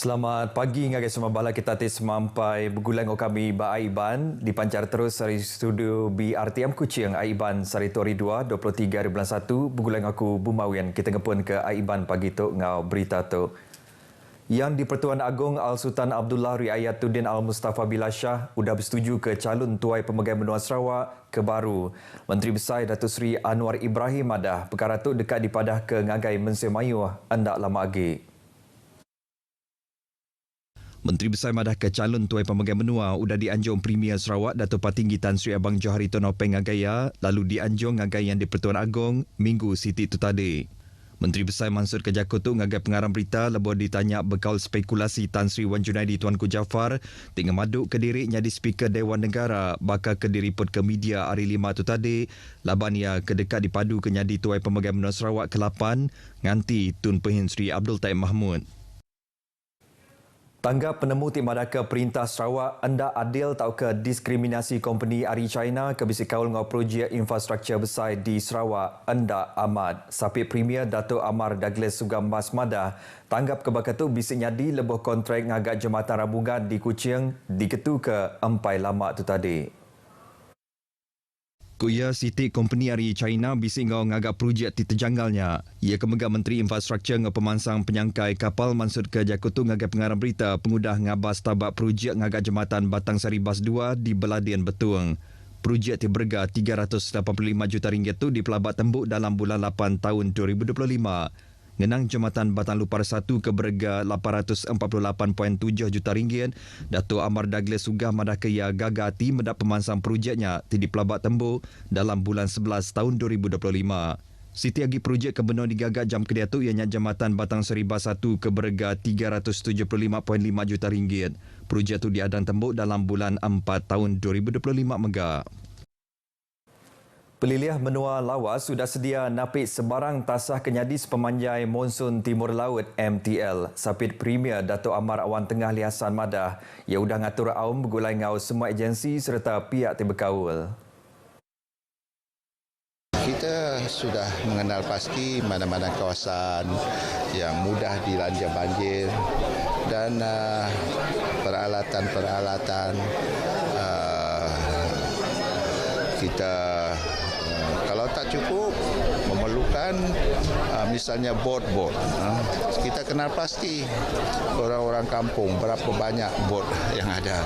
Selamat pagi ngagai semua bala kita tis sampai bergulang kami ba Aiban dipancar terus dari studio BRTM Kuching Aiban Saritori 2 23 bulan 1 bergulang aku Bumawian kita ngepun ke Aiban pagi tu ngau berita tu. Yang di Pertuan Agong Al-Sultan Abdullah Riayatuddin Al-Mustafa Billah Shah sudah bersetuju ke calon Tuai Pemegang Benua Sarawak ke baru. Menteri Besar Datuk Seri Anwar Ibrahim madah perkara tu dekat dipadah ke ngagai Mensemayuh andak lama agi. Menteri Besar madah ke calon Tuai Pemegang Benua sudah dianjung Premier Sarawak Datuk Patinggi Tan Sri Abang Johari Tonopeng ngagaya lalu dianjung ngagai yang di Pertuan Agong minggu Siti tu tadi. Menteri Besar Mansur Kejakutu ngagai pengarang berita lebih ditanya bekal spekulasi Tan Sri Wan Junaidi Tuanku Jaafar tengah maduk ke diri jadi Speaker Dewan Negara bakal ke diriput ke media hari 5 tu tadi laban ia kedekat dipadu ke nyadi Tuai Pemegang Benua Sarawak ke-8 nganti Tun Pehin Sri Abdul Taib Mahmud. Tanggap penemu Tim Madaka Perintah Sarawak anda adil tau ke diskriminasi company Ari China ke bisi kaul ngau projek infrastruktur besar di Sarawak anda amat. Sapit Premier Datuk Amar Douglas Sugam Mas Madah tanggap kebakatu bisi nyadi lebuh kontrak ngagak Jambatan Rambungan di Kuching diketu ke empai lama tu tadi. Kuya Siti Company Ari China bisi ngau ngagak projek ti terjanggalnya. Ia kemegang Menteri Infrastruktur ngau pemansang penyangkai kapal Mansur ke Jakutu ngagak pengarang berita pengudah ngabas tabak projek ngagak Jambatan Batang Sari Bas 2 di Beladian Betuang. Projek ti berga RM385 juta tu dipelabat tembuk dalam bulan 8 tahun 2025. Ngenang Jambatan Batang Lupar 1 ke berga RM848.7 juta. Datuk Amar Douglas Sugah madah kaya gagati mendak pemansang projeknya ti dipelabat tembuk dalam bulan 11 tahun 2025. Siti agi projek kebenar digagak jam kedia tu ianya Jambatan Batang Seriba 1 ke berga RM375.5 juta. Projek tu diadang tembuk dalam bulan 4 tahun 2025 mega. Peliliah Menua Lawas sudah sedia napik sebarang tasah kenyadis pemanjai monsun Timur Laut MTL. Sapit Premier Datuk Amar Awan Tengah Liasan Madah, ia sudah ngatur aum bergulai ngau semua agensi serta pihak berkawal. Kita sudah mengenal pasti mana-mana kawasan yang mudah dilanda banjir dan peralatan-peralatan kita kalau tak cukup memerlukan misalnya bot-bot. Kita kenal pasti orang-orang kampung berapa banyak bot yang ada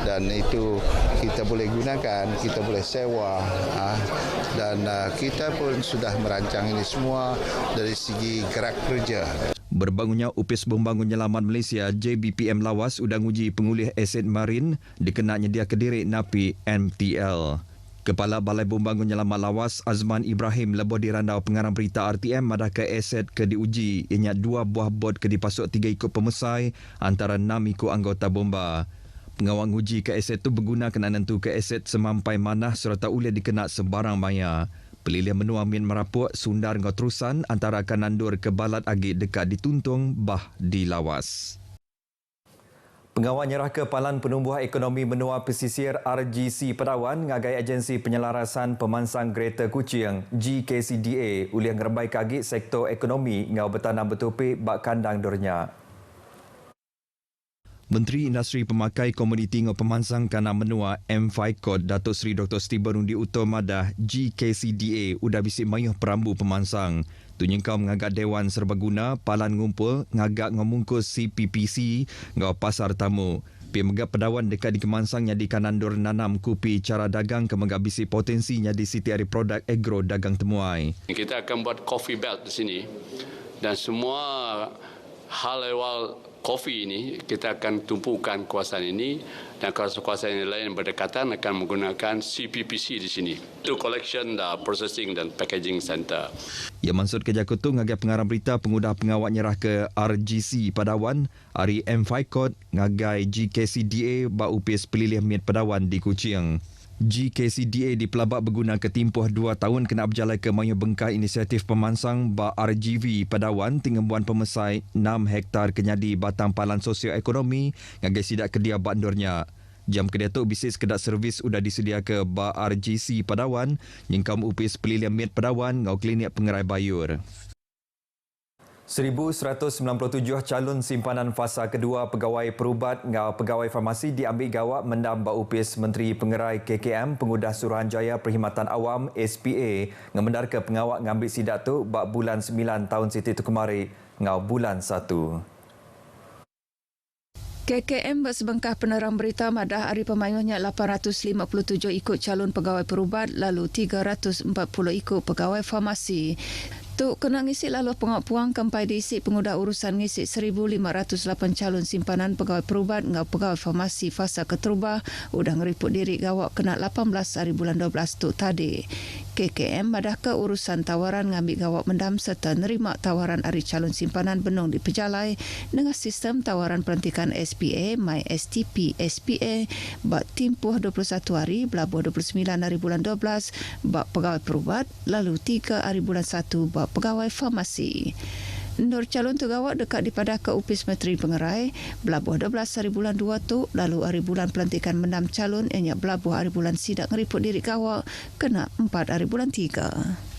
dan itu kita boleh gunakan, kita boleh sewa dan kita pun sudah merancang ini semua dari segi gerak kerja. Berbangunnya Upis Pembangun Nyelaman Malaysia JBPM Lawas udang uji pengulih aset marin dikenanya dia kediri napi MTL. Kepala Balai Pembangun Nyelaman Lawas Azman Ibrahim lebih dirandau pengarang berita RTM madah ke aset ke diuji ianya 2 buah bot ke dipasuk 3 ikut pemesai antara 6 ikut anggota bomba. Pengawang uji ke aset tu berguna kena nentu ke aset semampai manah serta ulia dikena sebarang maya. Pelilihan menua Min merapuk sundar ngau terusan antara akan nandur ke balat agi dekat dituntung bah di Lawas. Pengawal nyerah ke Palan Penumbuhan Ekonomi Menua Pesisir RGC Pedawan ngagai agensi penyelarasan pemansang Greater Kuching GKCDA uliah ngerembai kagik sektor ekonomi ngau bertanam betupik bak kandang dornya. Menteri Industri Pemakai Komoditi ngau pemansang kana menua M5 Datuk Seri Dr. Stephen Undi Utomadah GKCDA udah bisik mayuh perambu pemansang. Tunyengkau mengagak Dewan Serbaguna Palan ngumpul ngagak ngomungkus CPPC ngau pasar tamu. Pemegak pedawan dekat di kemansangnya di kanandur nanam kupi cara dagang ke menggabisi potensinya di Siti Ari Produk Agro Dagang Temuai. Kita akan buat coffee belt di sini dan semua hal ehwal kopi ini kita akan tumpukan kawasan ini dan kawasan yang lain berdekatan akan menggunakan CPPC di sini. Itu collection, processing dan packaging center. Ia maksud ke Jakutu ngagai pengarang berita pengudah pengawal nyerah ke RGC Padawan Ari M5 ngagai GKCDA ba upis pelilih miat Padawan di Kuching. GKCDA dipelabak berguna ketimpuh 2 tahun kena berjalan ke mayuh bengkai inisiatif pemansang ba RGV Padawan tingembuan pemesai 6 hektar kenyadi batang palan sosioekonomi ngagai sidak kedia bandurnya. Jam kedia tu bisnis kedak servis sudah disedia ke ba RGC Padawan nyingkam upis pelilihan miat Padawan ngau klinik pengerai bayur. 1,197 calon simpanan fasa kedua pegawai perubat ngau pegawai farmasi diambil gawak mendam Upis Menteri Pengerai KKM Pengudah Suruhanjaya Perkhidmatan Awam SPA ngemendar ke pengawak ngambil sidak tu bak bulan 9 tahun siti tu kemari ngau bulan 1. KKM bersebengkah penerang berita madah hari pemayuhnya 857 ikut calon pegawai perubat lalu 340 ikut pegawai farmasi. Tuk kena ngisi lalu pengak-puang kempai diisi pengudah urusan ngisi 1,508 calon simpanan pegawai perubat ngau pegawai farmasi fasa keterubah udah ngeriput diri gawak kena 18 hari bulan 12 tu tadi. KKM madah ke urusan tawaran ngambil gawak mendam serta nerima tawaran hari calon simpanan benung di Pejalai dengan sistem tawaran pelantikan SPA, My STP, SPA, bak timpuh 21 hari, belabuh 29 hari bulan 12, bak pegawai perubat, lalu 3 hari bulan 1, bak pegawai farmasi. Nur calon tu gawak dekat dipadah ke Upis Menteri Pengerai, belabuh 12 hari bulan 2 tu, lalu hari bulan pelantikan mendam calon, ianya belabuh hari bulan sidak ngeriput diri gawak, kena 4 hari bulan 3.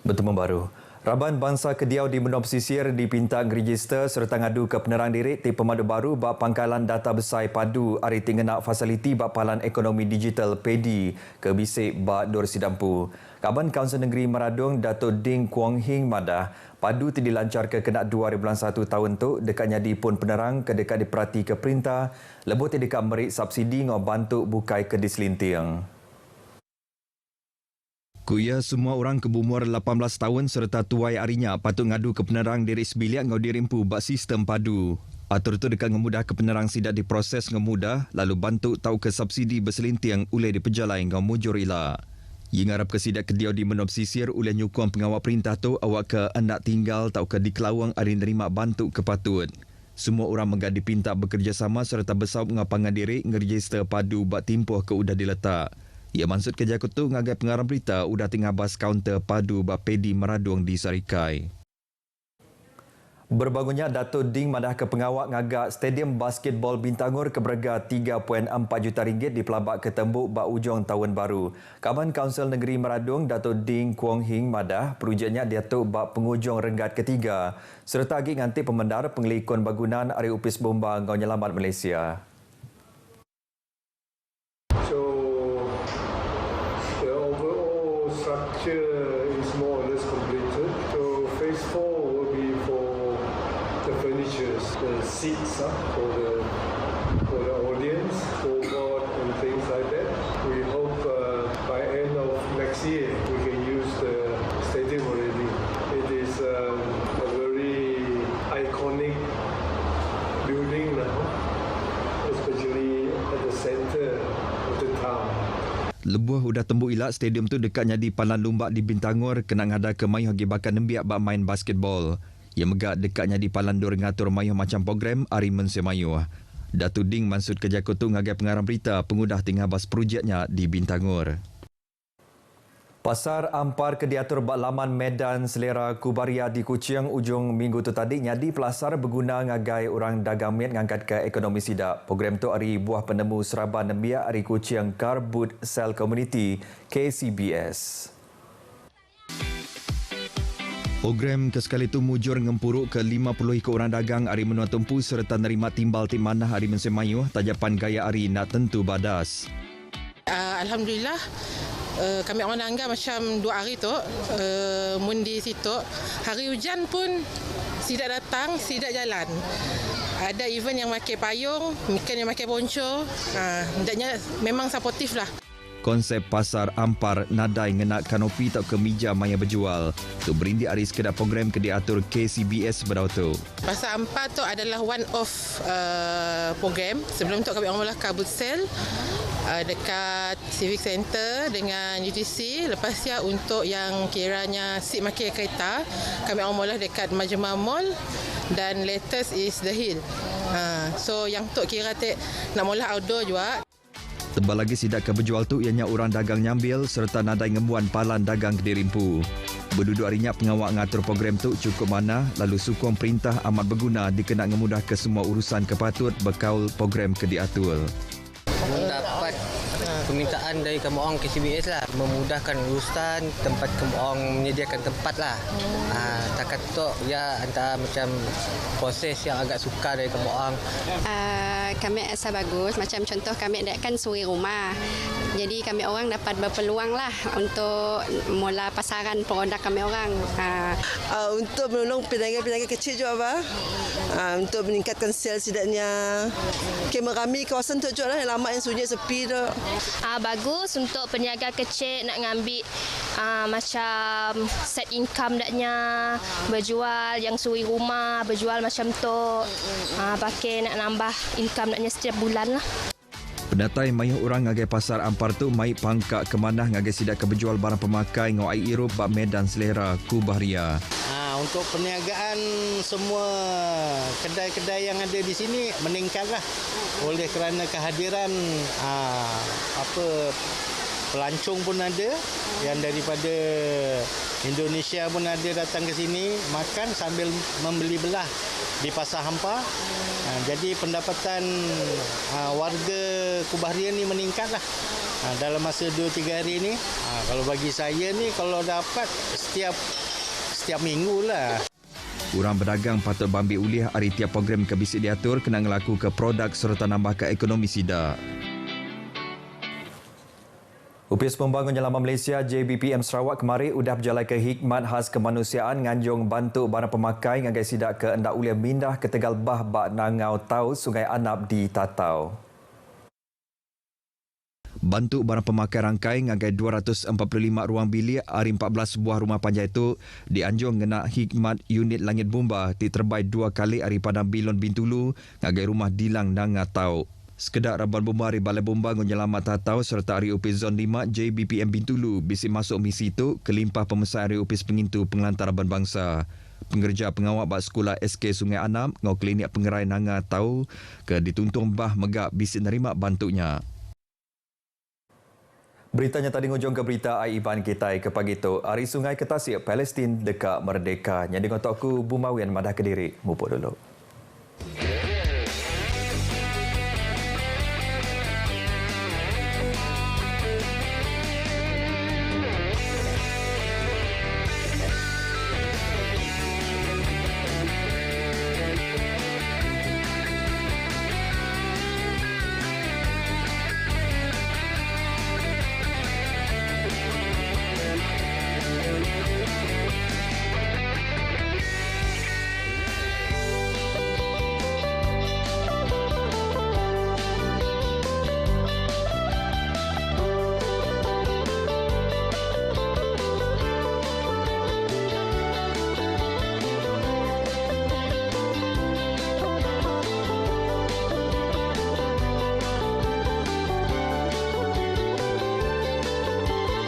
Bertemu baru. Raban Bangsa Kediau di Menua Pesisir dipinta register serta ngadu ke penerang diri ti pemadu baru bak pangkalan data besar padu ari tingenak fasiliti bak palan ekonomi digital PEDI ke bisik bak Dor Sidampu. Kaban Kaunsil Negeri Meradung Datuk Ding Kuang Hing madah padu ti dilancar ke kena 2001 tahun tu dekat nyadi pun penerang ke dekat diperhati ke perintah lebih ti dekat merik subsidi ngau bantu bukai ke diselinting. Kuya semua orang ke berumur 18 tahun serta tuai arinya patut ngadu ke penerang diri sebiliak ngau dirimpu bak sistem padu. Atur tu dekat ngemudah ke penerang sidak diproses ngemudah lalu bantu tau ke subsidi berselintiang ulai di Pejalai ngau mujur ila. Ia ngarap ke sidak Kediau di Menua Pesisir ulai nyukong pengawal perintah tu awak ke hendak tinggal tau ke di Kelawang ari nerima bantu ke patut. Semua orang menggad dipinta bekerjasama serta bersaup ngapangan diri ngeregister padu bak timpuh ke udah diletak. Ia maksud kerja kutu ngagai pengarang berita udah tinggal bas kaunter padu bak PEDI Meradung di Sarikai. Berbangunnya Datuk Ding madah ke pengawak ngagak Stadium Basketball Bintangor ke berharga 3.4 juta ringgit di pelabak ke tembuk bak ujung tahun baru. Kaban Kaunsil Negeri Meradung Datuk Ding Kuang Hing madah perujaknya diatuk bak penghujung renggat ketiga serta agi nganti pemendar pengelikon bangunan Ari Upis Bomba Ngau Nyelamat Malaysia. Structure is more or less completed. So phase 4 will be for the furniture, the seats for the audience, scoreboard and things like that. We hope by end of next year we can use the stadium already. It is a very iconic building now, especially at the center of the town. Lebuh udah tembuk ilak stadium tu dekatnya di Palan Lumbak di Bintangor kena ngada ke mayuh hagi bakan nembiak bak main basketball. Ia megak dekatnya di Palan Dor ngatur mayuh macam program Ari Mense Mayuh. Datuk Ding maksud kerja kutu ngagai pengarang berita pengudah tinggal bas projeknya di Bintangor. Pasar Ampar ke diatur bak laman Medan Selera Kubaria di Kuching ujung minggu tu tadi nyadi pelasar berguna ngagai orang dagang miat ngangkat ke ekonomi sidak. Program tu ari buah penemu Seraba Nembiak ari Kuching Carbud Cell Community KCBS. Program kesekali itu mujur ngempuruk ke 50 ikut orang dagang ari menua tempu serta nerima timbal tim manah ari Mense Mayuh tajapan gaya ari nak tentu badas. Alhamdulillah kami orang Nangga macam 2 hari tu mun di situ hari hujan pun tidak datang, tidak jalan. Ada event yang pakai payung, mungkin yang pakai poncho. Hendaknya memang supportif lah. Konsep pasar ampar nadai ngenak kanopi tak kemeja maya berjual. Tu berindi hari sekedar program ke diatur KCBS berdauto. Pasar Ampar tu adalah one of program. Sebelum tu kami mula kabut sale dekat Civic Center dengan UTC. Lepas ya untuk yang kiranya seat market kereta, kami mula dekat Majma Mall dan latest is The Hill. So yang tu kira nak mula outdoor juga. Tebal lagi sidak ke berjual tu ianya orang dagang nyambil serta nadai ngemuan palan dagang Kediri Rimpu. Berduduk harinya pengawal ngatur program tu cukup mana lalu sukong perintah amat berguna dikenak ngemudah ke semua urusan kepatut berkaul program ke diatur. Dapat permintaan dari kamu orang KCBS lah, memudahkan urusan tempat kamu orang menyediakan tempat lah. Takat tu ya antara macam proses yang agak sukar dari kamu orang. Kami asal bagus, macam contoh kami adakan suri rumah. Jadi kami orang dapat berpeluang lah untuk mula pasaran produk kami orang. Untuk menolong pedagang-pedagang kecil juga apa? Untuk meningkatkan sales setidaknya. Merami kawasan tu juga lah yang lama yang sunyi sepi tu. Bagus untuk peniaga kecil nak ngambil macam set income daknya, berjual yang suri rumah, berjual macam tu. Pakai nak nambah income daknya setiap bulan lah. Pendatai mayah orang ngagai pasar ampar tu mai pangkak ke manah ngagai sidak ke berjual barang pemakai ngau air irup bak medan selera ku Bahria. Untuk perniagaan semua kedai-kedai yang ada di sini meningkatlah oleh kerana kehadiran pelancong pun ada yang daripada Indonesia pun ada datang ke sini makan sambil membeli belah di Pasar Hampar. Jadi pendapatan warga Kubahria ni meningkatlah dalam masa 2-3 hari ini. Kalau bagi saya ni kalau dapat setiap minggu lah. Urang berdagang patut bambil ulih hari tiap program ke bisik diatur kena ngelaku ke produk serta nambah ke ekonomi sida. Upis Pembangun Nyelaman Malaysia JBPM Sarawak kemarin udah berjalan ke hikmat khas kemanusiaan nganjung bantu barang pemakai ngagai sidak ke endak uliah mindah ke Tegal Bah bak nangau tau Sungai Anap di Tatau. Bantu barang pemakai rangkai ngagai 245 ruang bilik hari 14 buah rumah panjang itu dianjung ngena hikmat unit Langit Bomba di terbaik 2 kali hari Padang Bilon Bintulu ngagai rumah Dilang Nanga Tau. Sekedar Raban Bomba hari Balai Bomba Nyelamat Tatau serta hari Upis Zon 5 JBPM Bintulu bisi masuk misi itu kelimpah pemesan hari Upis Pengintu Pengelantar Raban Bangsa. Pengerja pengawal bak sekolah SK Sungai Anam ngau klinik pengerai Nanga Tau ke dituntung bah megak bisi nerima bantunya. Beritanya tadi ngujung ke berita Aiban kita ke pagi tu. Hari Sungai Ketasik Palestin dekat merdeka. Yang dengan tokku Bumawian Madah Kediri. Mupuk dulu.